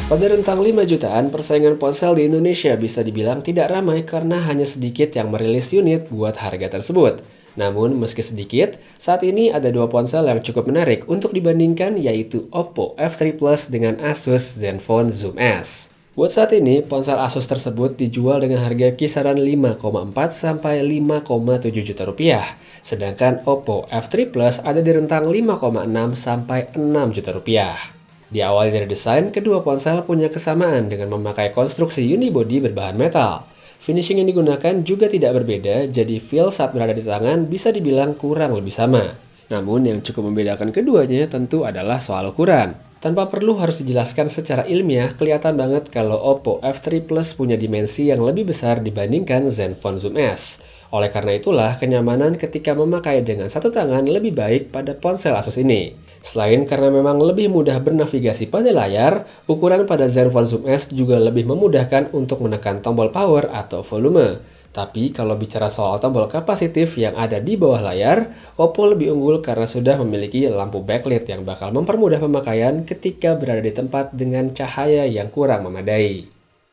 Pada rentang 5 jutaan, persaingan ponsel di Indonesia bisa dibilang tidak ramai karena hanya sedikit yang merilis unit buat harga tersebut. Namun, meski sedikit, saat ini ada dua ponsel yang cukup menarik untuk dibandingkan, yaitu Oppo F3 Plus dengan Asus Zenfone Zoom S. Buat saat ini, ponsel Asus tersebut dijual dengan harga kisaran 5,4 sampai 5,7 juta rupiah. Sedangkan Oppo F3 Plus ada di rentang 5,6 sampai 6 juta rupiah. Diawali dari desain, kedua ponsel punya kesamaan dengan memakai konstruksi unibody berbahan metal. Finishing yang digunakan juga tidak berbeda, jadi feel saat berada di tangan bisa dibilang kurang lebih sama. Namun yang cukup membedakan keduanya tentu adalah soal ukuran. Tanpa perlu harus dijelaskan secara ilmiah, kelihatan banget kalau Oppo F3 Plus punya dimensi yang lebih besar dibandingkan Zenfone Zoom S. Oleh karena itulah, kenyamanan ketika memakai dengan satu tangan lebih baik pada ponsel Asus ini. Selain karena memang lebih mudah bernavigasi pada layar, ukuran pada Zenfone Zoom S juga lebih memudahkan untuk menekan tombol power atau volume. Tapi kalau bicara soal tombol kapasitif yang ada di bawah layar, Oppo lebih unggul karena sudah memiliki lampu backlit yang bakal mempermudah pemakaian ketika berada di tempat dengan cahaya yang kurang memadai.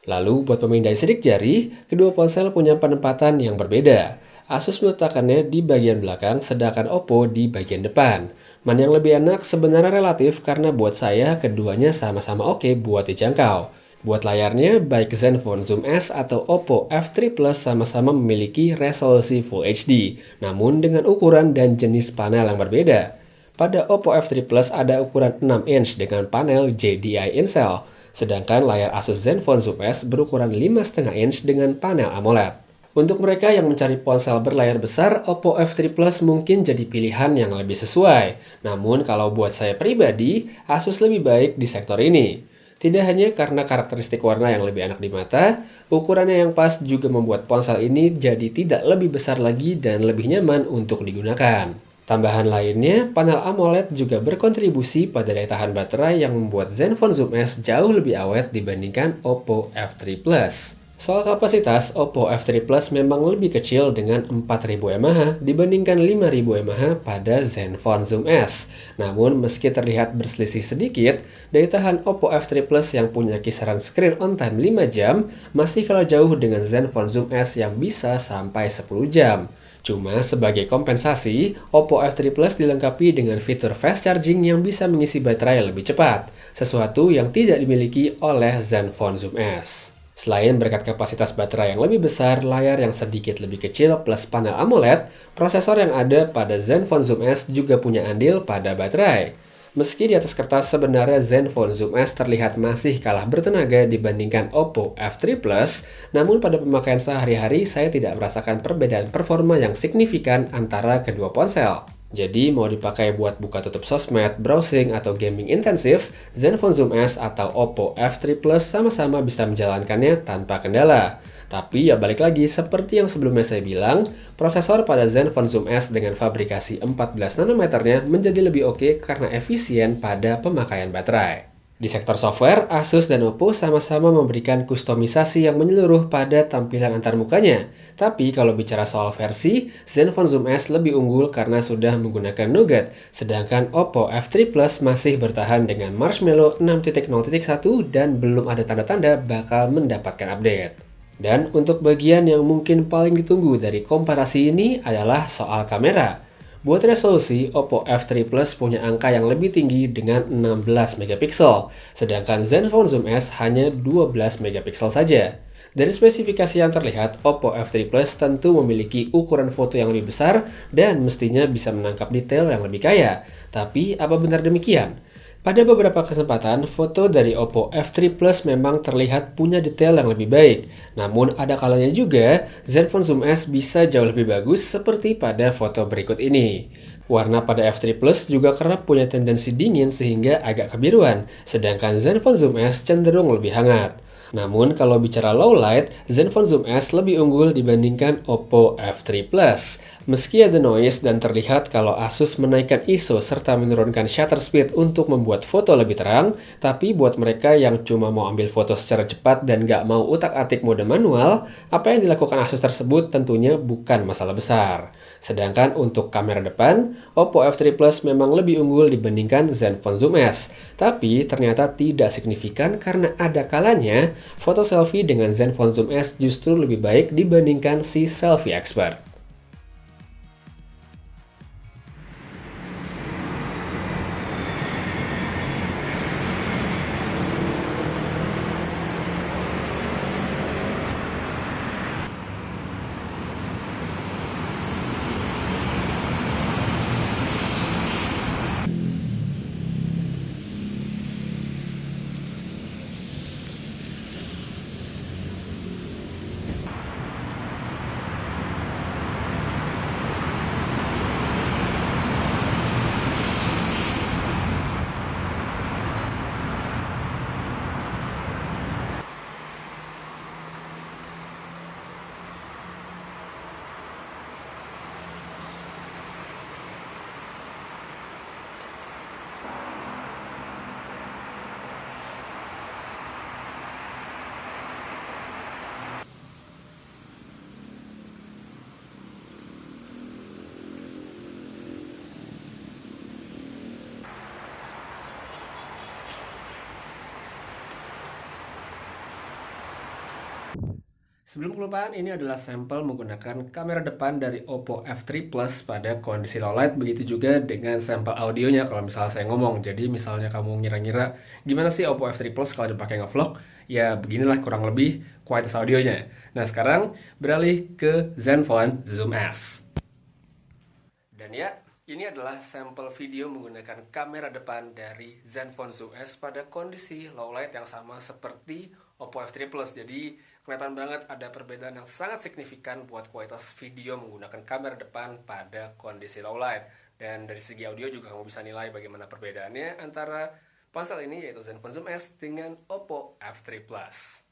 Lalu buat pemindai sidik jari, kedua ponsel punya penempatan yang berbeda. Asus meletakkannya di bagian belakang sedangkan Oppo di bagian depan. Mana yang lebih enak sebenarnya relatif karena buat saya keduanya sama-sama oke buat dijangkau. Buat layarnya, baik Zenfone Zoom S atau Oppo F3 Plus sama-sama memiliki resolusi Full HD, namun dengan ukuran dan jenis panel yang berbeda. Pada Oppo F3 Plus ada ukuran 6 inch dengan panel JDI InCell, sedangkan layar Asus Zenfone Zoom S berukuran 5,5 inch dengan panel AMOLED. Untuk mereka yang mencari ponsel berlayar besar, Oppo F3 Plus mungkin jadi pilihan yang lebih sesuai. Namun kalau buat saya pribadi, Asus lebih baik di sektor ini. Tidak hanya karena karakteristik warna yang lebih enak di mata, ukurannya yang pas juga membuat ponsel ini jadi tidak lebih besar lagi dan lebih nyaman untuk digunakan. Tambahan lainnya, panel AMOLED juga berkontribusi pada daya tahan baterai yang membuat Zenfone Zoom S jauh lebih awet dibandingkan Oppo F3 Plus. Soal kapasitas, Oppo F3 Plus memang lebih kecil dengan 4000 mAh dibandingkan 5000 mAh pada Zenfone Zoom S. Namun meski terlihat berselisih sedikit, daya tahan Oppo F3 Plus yang punya kisaran screen on time 5 jam masih kalah jauh dengan Zenfone Zoom S yang bisa sampai 10 jam. Cuma sebagai kompensasi, Oppo F3 Plus dilengkapi dengan fitur fast charging yang bisa mengisi baterai lebih cepat, sesuatu yang tidak dimiliki oleh Zenfone Zoom S. Selain berkat kapasitas baterai yang lebih besar, layar yang sedikit lebih kecil plus panel AMOLED, prosesor yang ada pada Zenfone Zoom S juga punya andil pada baterai. Meski di atas kertas sebenarnya Zenfone Zoom S terlihat masih kalah bertenaga dibandingkan Oppo F3 Plus, namun pada pemakaian sehari-hari saya tidak merasakan perbedaan performa yang signifikan antara kedua ponsel. Jadi mau dipakai buat buka tutup sosmed, browsing, atau gaming intensif, Zenfone Zoom S atau Oppo F3 Plus sama-sama bisa menjalankannya tanpa kendala. Tapi ya balik lagi, seperti yang sebelumnya saya bilang, prosesor pada Zenfone Zoom S dengan fabrikasi 14 nanometernya menjadi lebih oke karena efisien pada pemakaian baterai. Di sektor software, Asus dan Oppo sama-sama memberikan kustomisasi yang menyeluruh pada tampilan antarmukanya. Tapi kalau bicara soal versi, Zenfone Zoom S lebih unggul karena sudah menggunakan Nougat, sedangkan Oppo F3 Plus masih bertahan dengan Marshmallow 6.0.1 dan belum ada tanda-tanda bakal mendapatkan update. Dan untuk bagian yang mungkin paling ditunggu dari komparasi ini adalah soal kamera. Buat resolusi, Oppo F3 Plus punya angka yang lebih tinggi dengan 16 megapiksel, sedangkan Zenfone Zoom S hanya 12 megapiksel saja. Dari spesifikasi yang terlihat, Oppo F3 Plus tentu memiliki ukuran foto yang lebih besar dan mestinya bisa menangkap detail yang lebih kaya. Tapi, apa benar demikian? Pada beberapa kesempatan, foto dari Oppo F3 Plus memang terlihat punya detail yang lebih baik. Namun ada kalanya juga, Zenfone Zoom S bisa jauh lebih bagus seperti pada foto berikut ini. Warna pada F3 Plus juga kerap punya tendensi dingin sehingga agak kebiruan, sedangkan Zenfone Zoom S cenderung lebih hangat. Namun kalau bicara low light, Zenfone Zoom S lebih unggul dibandingkan Oppo F3 Plus. Meski ada noise dan terlihat kalau Asus menaikkan ISO serta menurunkan shutter speed untuk membuat foto lebih terang, tapi buat mereka yang cuma mau ambil foto secara cepat dan gak mau utak-atik mode manual, apa yang dilakukan Asus tersebut tentunya bukan masalah besar. Sedangkan untuk kamera depan, Oppo F3 Plus memang lebih unggul dibandingkan Zenfone Zoom S. Tapi ternyata tidak signifikan karena ada kalanya foto selfie dengan Zenfone Zoom S justru lebih baik dibandingkan si selfie expert. Sebelum kelupaan, ini adalah sampel menggunakan kamera depan dari Oppo F3 Plus pada kondisi low light. Begitu juga dengan sampel audionya kalau misalnya saya ngomong. Jadi misalnya kamu ngira-ngira gimana sih Oppo F3 Plus kalau dipakai ngevlog, ya beginilah kurang lebih kualitas audionya. Nah sekarang beralih ke Zenfone Zoom S. Dan ya, ini adalah sampel video menggunakan kamera depan dari Zenfone Zoom S pada kondisi low light yang sama seperti Oppo F3 Plus. Jadi kelihatan banget ada perbedaan yang sangat signifikan buat kualitas video menggunakan kamera depan pada kondisi low light. Dan dari segi audio juga kamu bisa nilai bagaimana perbedaannya antara ponsel ini yaitu Zenfone Zoom S dengan Oppo F3 Plus.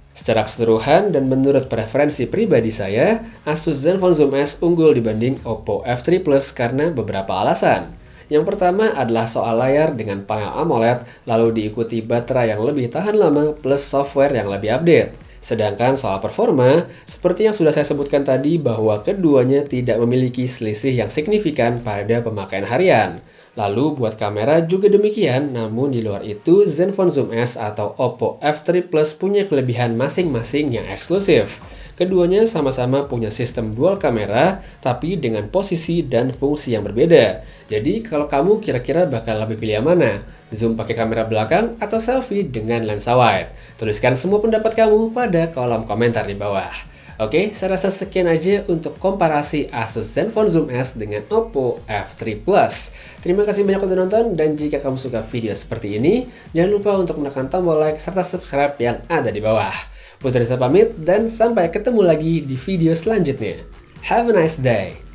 Secara keseluruhan dan menurut preferensi pribadi saya, Asus Zenfone Zoom S unggul dibanding Oppo F3 Plus karena beberapa alasan. Yang pertama adalah soal layar dengan panel AMOLED, lalu diikuti baterai yang lebih tahan lama plus software yang lebih update. Sedangkan soal performa, seperti yang sudah saya sebutkan tadi bahwa keduanya tidak memiliki selisih yang signifikan pada pemakaian harian. Lalu buat kamera juga demikian, namun di luar itu Zenfone Zoom S atau Oppo F3 Plus punya kelebihan masing-masing yang eksklusif. Keduanya sama-sama punya sistem dual kamera, tapi dengan posisi dan fungsi yang berbeda. Jadi kalau kamu kira-kira bakal lebih pilih yang mana? Zoom pakai kamera belakang atau selfie dengan lensa wide? Tuliskan semua pendapat kamu pada kolom komentar di bawah. Oke, saya rasa sekian aja untuk komparasi Asus Zenfone Zoom S dengan Oppo F3 Plus. Terima kasih banyak udah nonton, dan jika kamu suka video seperti ini, jangan lupa untuk menekan tombol like serta subscribe yang ada di bawah. Putri saya pamit dan sampai ketemu lagi di video selanjutnya. Have a nice day.